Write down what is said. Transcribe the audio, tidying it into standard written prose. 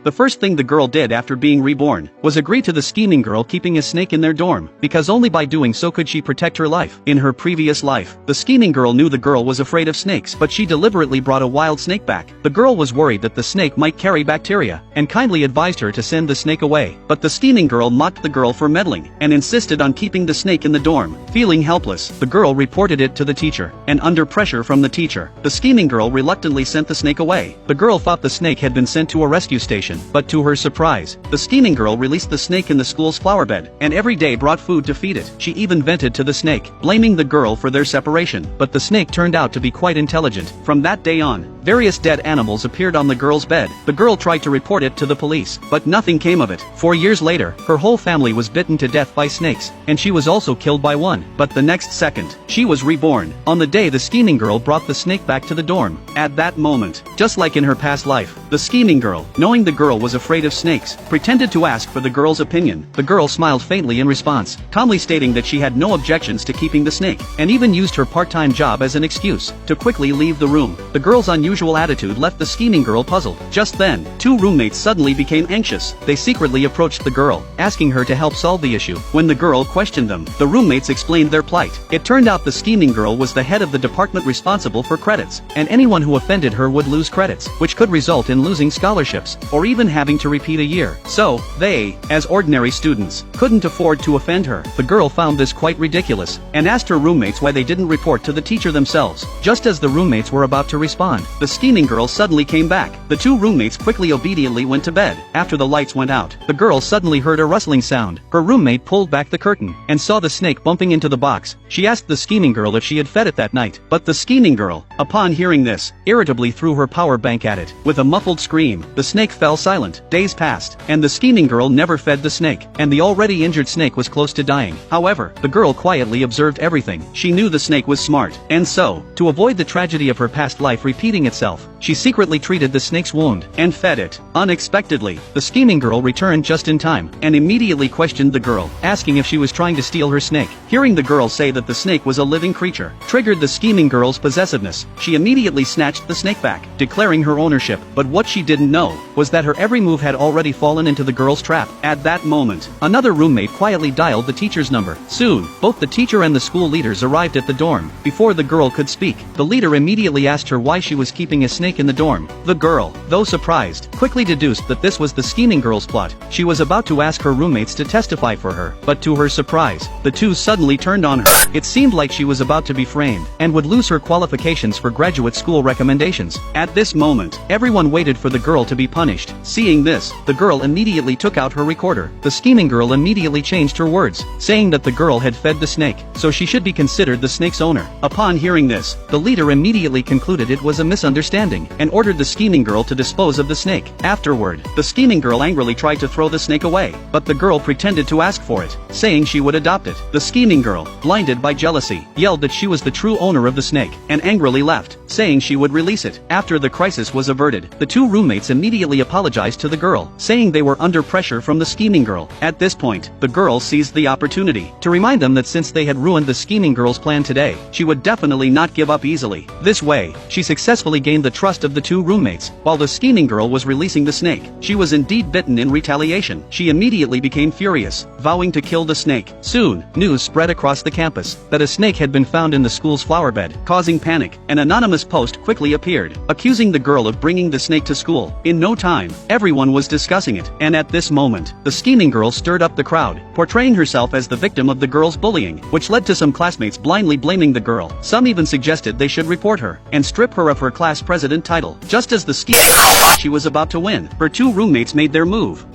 The first thing the girl did after being reborn was agree to the scheming girl keeping a snake in their dorm, because only by doing so could she protect her life. In her previous life, the scheming girl knew the girl was afraid of snakes, but she deliberately brought a wild snake back. The girl was worried that the snake might carry bacteria, and kindly advised her to send the snake away. But the scheming girl mocked the girl for meddling, and insisted on keeping the snake in the dorm. Feeling helpless, the girl reported it to the teacher, and under pressure from the teacher, the scheming girl reluctantly sent the snake away. The girl thought the snake had been sent to a rescue station, but to her surprise, the scheming girl released the snake in the school's flower bed, and every day brought food to feed it. She even vented to the snake, blaming the girl for their separation, but the snake turned out to be quite intelligent. From that day on, various dead animals appeared on the girl's bed. The girl tried to report it to the police, but nothing came of it. 4 years later, her whole family was bitten to death by snakes, and she was also killed by one. But the next second, she was reborn. On the day the scheming girl brought the snake back to the dorm. At that moment, just like in her past life, the scheming girl, knowing the girl was afraid of snakes, pretended to ask for the girl's opinion. The girl smiled faintly in response, calmly stating that she had no objections to keeping the snake, and even used her part-time job as an excuse to quickly leave the room. The girl's unusual attitude left the scheming girl puzzled. Just then, two roommates suddenly became anxious. They secretly approached the girl, asking her to help solve the issue. When the girl questioned them, the roommates explained their plight. It turned out the scheming girl was the head of the department responsible for credits, and anyone who offended her would lose credits, which could result in losing scholarships, or even having to repeat a year. So, they, as ordinary students, couldn't afford to offend her. The girl found this quite ridiculous, and asked her roommates why they didn't report to the teacher themselves. Just as the roommates were about to respond, the scheming girl suddenly came back. The two roommates quickly obediently went to bed. After the lights went out, the girl suddenly heard a rustling sound. Her roommate pulled back the curtain, and saw the snake bumping into the box. She asked the scheming girl if she had fed it that night, but the scheming girl, upon hearing this, irritably threw her power bank at it. With a muffled scream, the snake fell silent. Days passed, and the scheming girl never fed the snake, and the already injured snake was close to dying. However, the girl quietly observed everything. She knew the snake was smart, and so, to avoid the tragedy of her past life repeating itself, she secretly treated the snake's wound, and fed it. Unexpectedly, the scheming girl returned just in time, and immediately questioned the girl, asking if she was trying to steal her snake. Hearing the girl say that the snake was a living creature, triggered the scheming girl's possessiveness. She immediately snatched the snake back, declaring her ownership. But what she didn't know was that her every move had already fallen into the girl's trap. At that moment, another roommate quietly dialed the teacher's number. Soon, both the teacher and the school leaders arrived at the dorm. Before the girl could speak, the leader immediately asked her why she was keeping a snake in the dorm. The girl, though surprised, quickly deduced that this was the scheming girl's plot. She was about to ask her roommates to testify for her, but to her surprise, the two suddenly turned on her. It seemed like she was about to be framed, and would lose her qualifications for graduate school recommendations. At this moment, everyone waited for the girl to be punished. Seeing this, the girl immediately took out her recorder. The scheming girl immediately changed her words, saying that the girl had fed the snake, so she should be considered the snake's owner. Upon hearing this, the leader immediately concluded it was a misunderstanding, and ordered the scheming girl to dispose of the snake. Afterward, the scheming girl angrily tried to throw the snake away, but the girl pretended to ask for it, saying she would adopt it. The scheming girl, blinded by jealousy, yelled that she was the true owner of the snake, and angrily left, saying she would release it. After the crisis was averted, the two roommates immediately apologized to the girl, saying they were under pressure from the scheming girl. At this point, the girl seized the opportunity to remind them that since they had ruined the scheming girl's plan today, she would definitely not give up easily. This way, she successfully gained the trust of the two roommates. While the scheming girl was releasing the snake, she was indeed bitten in retaliation. She immediately became furious, vowing to kill the snake. Soon, news spread across the campus that a snake had been found in the school's flower bed, causing panic. An anonymous post quickly appeared, accusing the girl of bringing the snake to school. In no time, everyone was discussing it, and at this moment, the scheming girl stirred up the crowd, portraying herself as the victim of the girl's bullying, which led to some classmates blindly blaming the girl. Some even suggested they should report her, and strip her of her class president title. Just as the scheming girl thought she was about to win, her two roommates made their move.